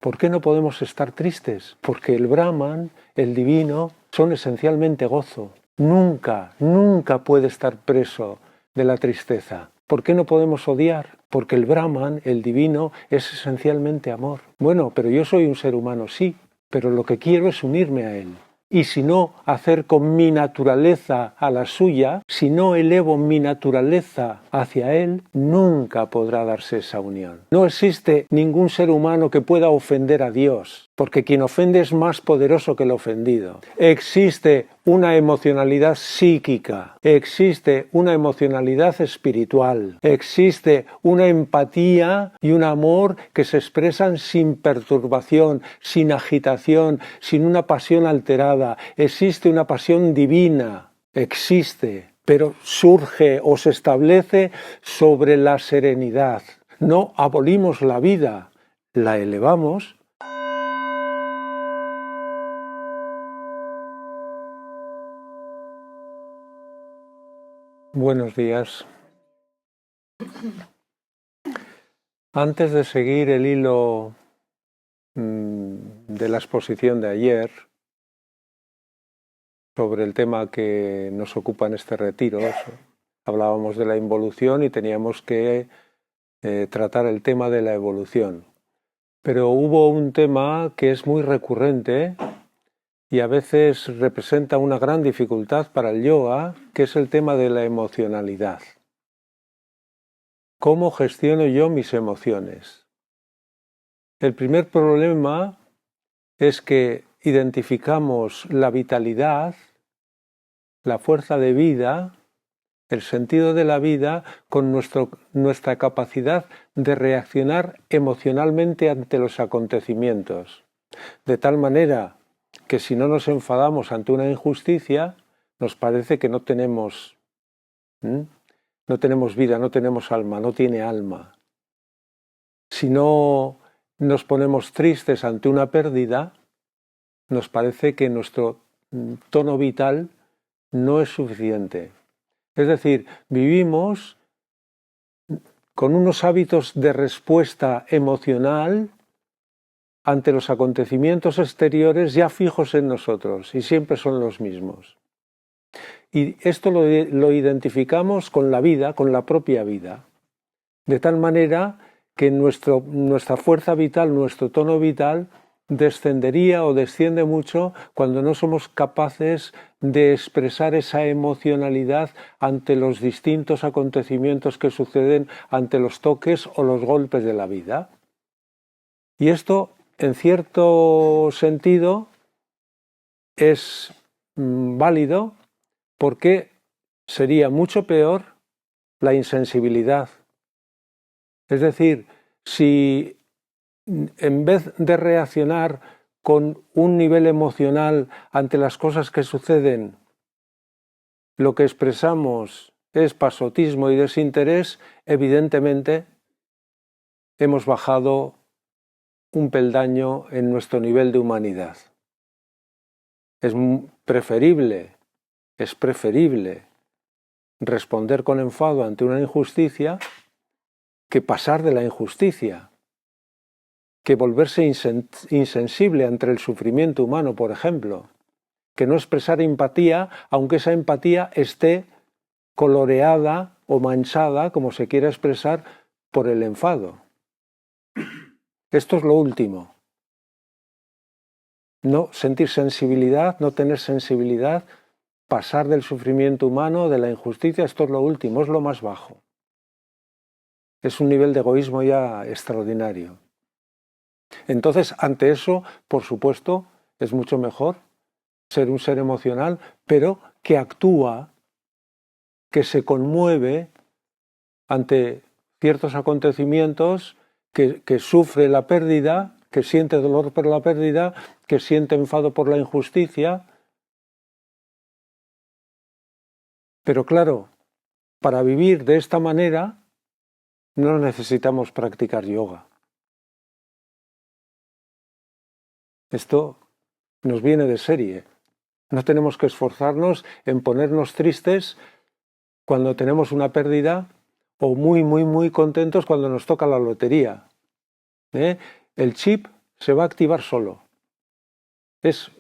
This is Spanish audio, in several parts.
¿Por qué no podemos estar tristes? Porque el Brahman, el divino, son esencialmente gozo. Nunca, nunca puede estar preso de la tristeza. ¿Por qué no podemos odiar? Porque el Brahman, el divino, es esencialmente amor. Bueno, pero yo soy un ser humano, sí, pero lo que quiero es unirme a él. Y si no hacer con mi naturaleza a la suya, si no elevo mi naturaleza hacia él, nunca podrá darse esa unión. No existe ningún ser humano que pueda ofender a Dios, porque quien ofende es más poderoso que el ofendido. Existe una emocionalidad psíquica, existe una emocionalidad espiritual, existe una empatía y un amor que se expresan sin perturbación, sin agitación, sin una pasión alterada. Existe una pasión divina, existe, pero surge o se establece sobre la serenidad. No abolimos la vida, la elevamos. Buenos días. Antes de seguir el hilo de la exposición de ayer sobre el tema que nos ocupa en este retiro, hablábamos de la involución y teníamos que tratar el tema de la evolución. Pero hubo un tema que es muy recurrente y a veces representa una gran dificultad para el yoga, que es el tema de la emocionalidad. ¿Cómo gestiono yo mis emociones? El primer problema es que identificamos la vitalidad, la fuerza de vida, el sentido de la vida con nuestra capacidad de reaccionar emocionalmente ante los acontecimientos. De tal manera que si no nos enfadamos ante una injusticia, nos parece que no tenemos vida, no tenemos alma, no tiene alma. Si no nos ponemos tristes ante una pérdida, nos parece que nuestro tono vital no es suficiente. Es decir, vivimos con unos hábitos de respuesta emocional ante los acontecimientos exteriores ya fijos en nosotros y siempre son los mismos. Y esto lo identificamos con la vida, con la propia vida, de tal manera que nuestra fuerza vital, nuestro tono vital descendería o desciende mucho cuando no somos capaces de expresar esa emocionalidad ante los distintos acontecimientos que suceden, ante los toques o los golpes de la vida. Y esto, en cierto sentido, es válido porque sería mucho peor la insensibilidad. Es decir, si en vez de reaccionar con un nivel emocional ante las cosas que suceden, lo que expresamos es pasotismo y desinterés, evidentemente hemos bajado un peldaño en nuestro nivel de humanidad. Es preferible responder con enfado ante una injusticia que pasar de la injusticia, que volverse insensible ante el sufrimiento humano, por ejemplo, que no expresar empatía, aunque esa empatía esté coloreada o manchada, como se quiera expresar, por el enfado. Esto es lo último. No sentir sensibilidad, no tener sensibilidad, pasar del sufrimiento humano, de la injusticia, esto es lo último, es lo más bajo. Es un nivel de egoísmo ya extraordinario. Entonces, ante eso, por supuesto, es mucho mejor ser un ser emocional, pero que actúa, que se conmueve ante ciertos acontecimientos, que sufre la pérdida, que siente dolor por la pérdida, que siente enfado por la injusticia. Pero claro, para vivir de esta manera no necesitamos practicar yoga. Esto nos viene de serie. No tenemos que esforzarnos en ponernos tristes cuando tenemos una pérdida o muy contentos cuando nos toca la lotería. El chip se va a activar solo. Es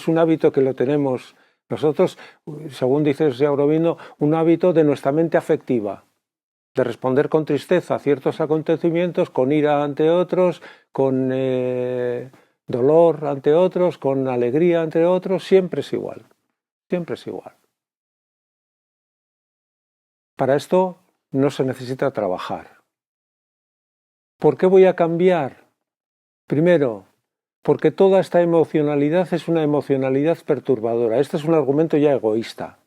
un hábito que lo tenemos nosotros, según dice José Aurobindo, un hábito de nuestra mente afectiva, de responder con tristeza a ciertos acontecimientos, con ira ante otros, con dolor ante otros, con alegría ante otros, siempre es igual, siempre es igual. Para esto no se necesita trabajar. ¿Por qué voy a cambiar? Primero, porque toda esta emocionalidad es una emocionalidad perturbadora. Este es un argumento ya egoísta.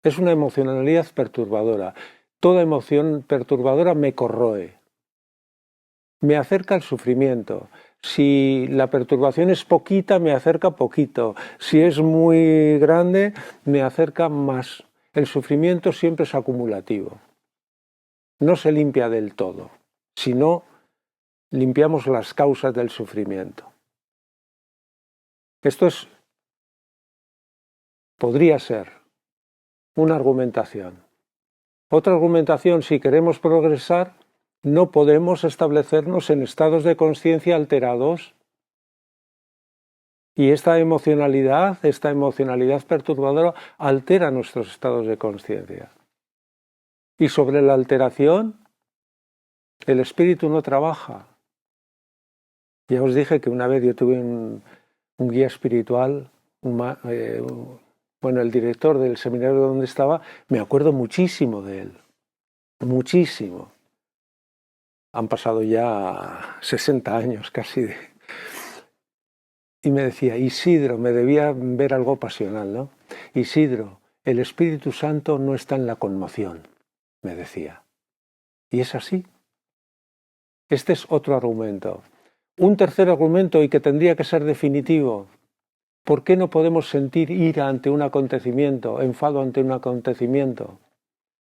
Es una emocionalidad perturbadora. Toda emoción perturbadora me corroe, me acerca al sufrimiento. Si la perturbación es poquita, me acerca poquito. Si es muy grande, me acerca más. El sufrimiento siempre es acumulativo. No se limpia del todo, sino limpiamos las causas del sufrimiento. Esto podría ser una argumentación. Otra argumentación, si queremos progresar, no podemos establecernos en estados de conciencia alterados. Y esta emocionalidad perturbadora, altera nuestros estados de conciencia. Y sobre la alteración, el espíritu no trabaja. Ya os dije que una vez yo tuve un guía espiritual, el director del seminario donde estaba, me acuerdo muchísimo de él, muchísimo. Han pasado ya 60 años casi. Y me decía, Isidro, me debía ver algo pasional, ¿no? Isidro, el Espíritu Santo no está en la conmoción, me decía. Y es así. Este es otro argumento. Un tercer argumento, y que tendría que ser definitivo. ¿Por qué no podemos sentir ira ante un acontecimiento, enfado ante un acontecimiento?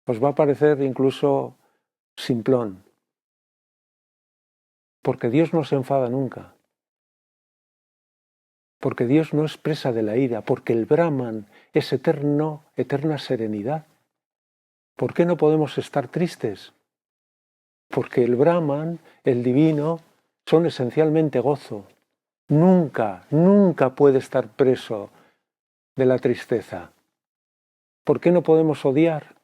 Os va a parecer incluso simplón. Porque Dios no se enfada nunca. Porque Dios no es presa de la ira, porque el Brahman es eterna serenidad. ¿Por qué no podemos estar tristes? Porque el Brahman, el divino, son esencialmente gozo. Nunca, nunca puede estar preso de la tristeza. ¿Por qué no podemos odiar?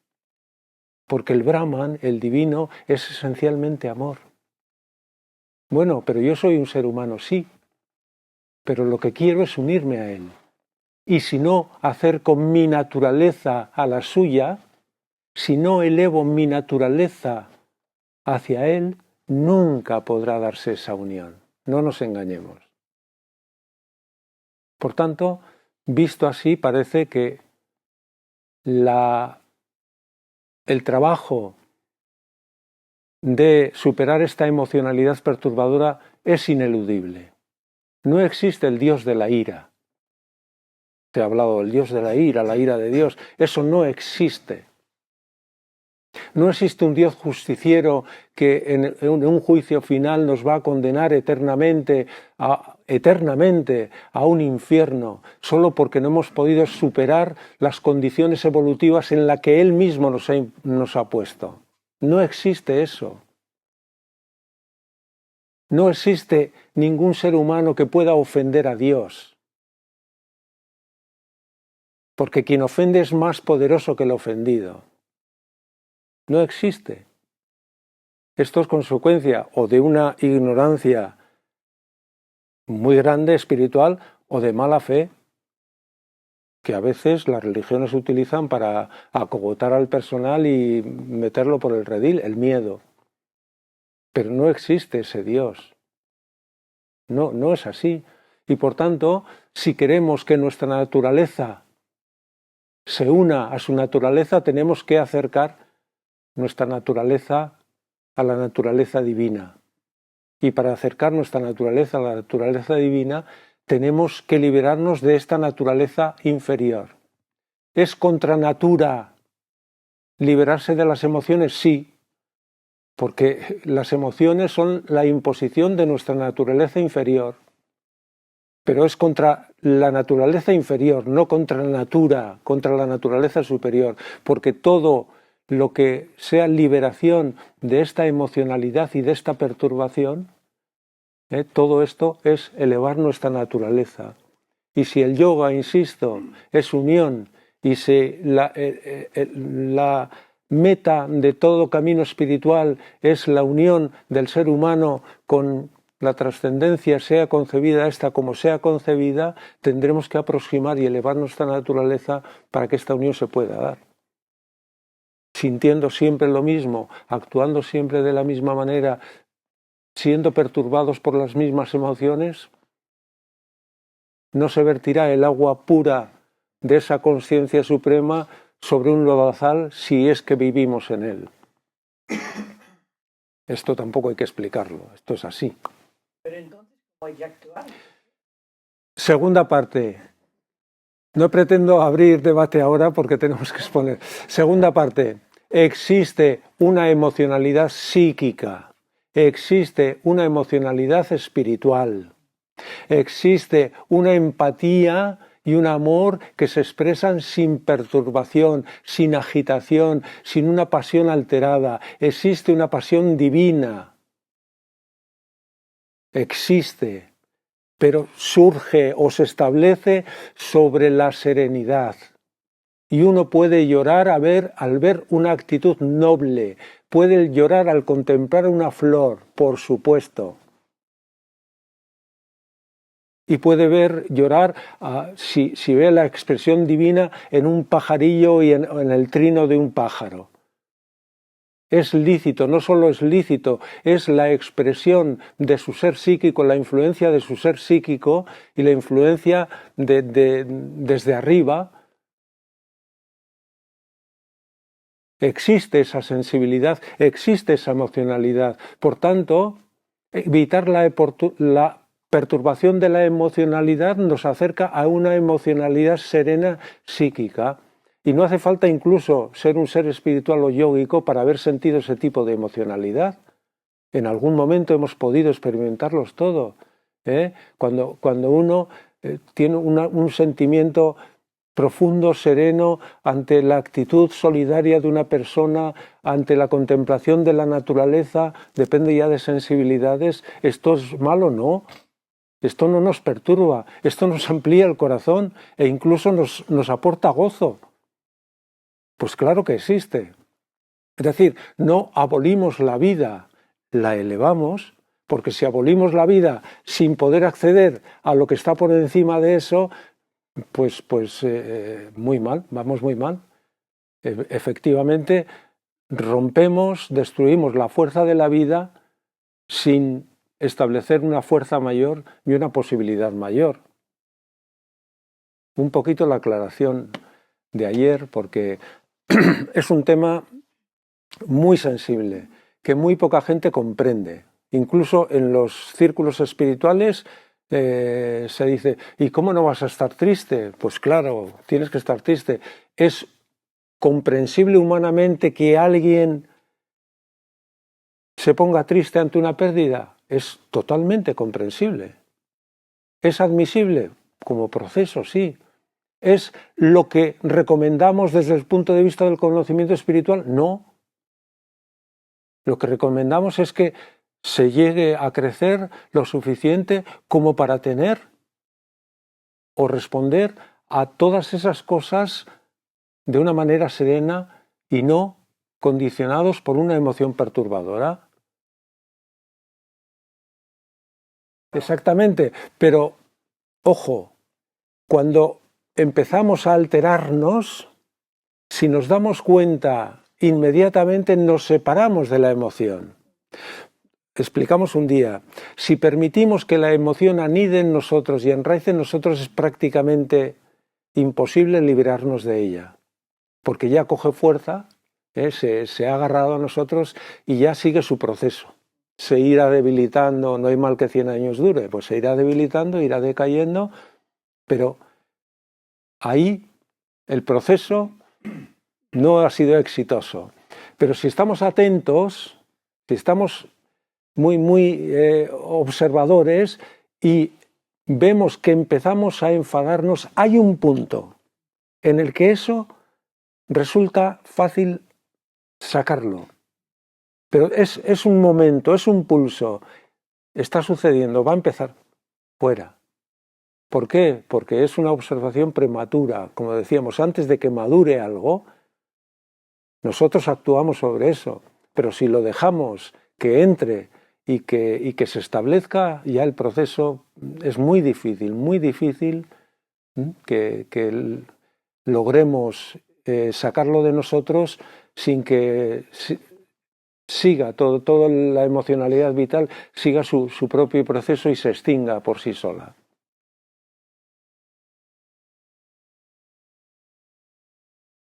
Porque el Brahman, el divino, es esencialmente amor. Bueno, pero yo soy un ser humano, sí, pero lo que quiero es unirme a él. Y si no hacer con mi naturaleza a la suya, si no elevo mi naturaleza hacia él, nunca podrá darse esa unión. No nos engañemos. Por tanto, visto así, parece que el trabajo de superar esta emocionalidad perturbadora es ineludible. No existe el Dios de la ira. Te he hablado del Dios de la ira de Dios. Eso no existe. No existe un Dios justiciero que en un juicio final nos va a condenar eternamente a un infierno, solo porque no hemos podido superar las condiciones evolutivas en las que Él mismo nos ha puesto. No existe eso. No existe ningún ser humano que pueda ofender a Dios. Porque quien ofende es más poderoso que el ofendido. No existe. Esto es consecuencia o de una ignorancia muy grande espiritual o de mala fe que a veces las religiones utilizan para acogotar al personal y meterlo por el redil, el miedo. Pero no existe ese Dios. No es así. Y por tanto, si queremos que nuestra naturaleza se una a su naturaleza, tenemos que acercar nuestra naturaleza a la naturaleza divina. Y para acercar nuestra naturaleza a la naturaleza divina, tenemos que liberarnos de esta naturaleza inferior. ¿Es contra natura liberarse de las emociones? Sí, porque las emociones son la imposición de nuestra naturaleza inferior. Pero es contra la naturaleza inferior, no contra la natura, contra la naturaleza superior, porque todo lo que sea liberación de esta emocionalidad y de esta perturbación Todo esto es elevar nuestra naturaleza. Y si el yoga, insisto, es unión, y si la meta de todo camino espiritual es la unión del ser humano con la trascendencia, sea concebida esta como sea concebida, tendremos que aproximar y elevar nuestra naturaleza para que esta unión se pueda dar. Sintiendo siempre lo mismo, actuando siempre de la misma manera, siendo perturbados por las mismas emociones, no se vertirá el agua pura de esa conciencia suprema sobre un lodazal si es que vivimos en él. Esto tampoco hay que explicarlo, esto es así. Pero entonces, ¿cómo hay que actuar? Segunda parte. No pretendo abrir debate ahora porque tenemos que exponer. Segunda parte. Existe una emocionalidad psíquica, existe una emocionalidad espiritual, existe una empatía y un amor que se expresan sin perturbación, sin agitación, sin una pasión alterada. Existe una pasión divina. Existe, pero surge o se establece sobre la serenidad. Y uno puede llorar al ver una actitud noble, puede llorar al contemplar una flor, por supuesto. Y puede llorar si ve la expresión divina en un pajarillo y en el trino de un pájaro. Es lícito, no solo es lícito, es la expresión de su ser psíquico, la influencia de su ser psíquico y la influencia desde arriba. Existe esa sensibilidad, existe esa emocionalidad. Por tanto, evitar la perturbación de la emocionalidad nos acerca a una emocionalidad serena psíquica. Y no hace falta incluso ser un ser espiritual o yógico para haber sentido ese tipo de emocionalidad. En algún momento hemos podido experimentarlos todo. Cuando uno tiene un sentimiento profundo, sereno, ante la actitud solidaria de una persona, ante la contemplación de la naturaleza, depende ya de sensibilidades. ¿Esto es malo? No. Esto no nos perturba, esto nos amplía el corazón e incluso nos aporta gozo. Pues claro que existe. Es decir, no abolimos la vida, la elevamos, porque si abolimos la vida sin poder acceder a lo que está por encima de eso, pues muy mal, vamos muy mal. Efectivamente, rompemos, destruimos la fuerza de la vida sin establecer una fuerza mayor y una posibilidad mayor. Un poquito la aclaración de ayer, porque es un tema muy sensible, que muy poca gente comprende. Incluso en los círculos espirituales se dice, ¿y cómo no vas a estar triste? Pues claro, tienes que estar triste. Es comprensible humanamente que alguien se ponga triste ante una pérdida. Es totalmente comprensible. ¿Es admisible? Como proceso, sí. ¿Es lo que recomendamos desde el punto de vista del conocimiento espiritual? No. Lo que recomendamos es que se llegue a crecer lo suficiente como para tener o responder a todas esas cosas de una manera serena y no condicionados por una emoción perturbadora. Exactamente, pero ojo, cuando empezamos a alterarnos, si nos damos cuenta inmediatamente nos separamos de la emoción. Explicamos un día, si permitimos que la emoción anide en nosotros y enraice en nosotros es prácticamente imposible librarnos de ella, porque ya coge fuerza, se ha agarrado a nosotros y ya sigue su proceso. Se irá debilitando, no hay mal que 100 años dure, pues se irá debilitando, irá decayendo, pero ahí el proceso no ha sido exitoso. Pero si estamos atentos, si estamos muy observadores y vemos que empezamos a enfadarnos, hay un punto en el que eso resulta fácil sacarlo. Pero es un momento, es un pulso. está sucediendo, va a empezar, fuera. ¿Por qué? Porque es una observación prematura. Como decíamos, antes de que madure algo, nosotros actuamos sobre eso. Pero si lo dejamos que entre y que se establezca, ya el proceso es muy difícil que logremos sacarlo de nosotros sin que siga toda la emocionalidad vital, siga su propio proceso y se extinga por sí sola.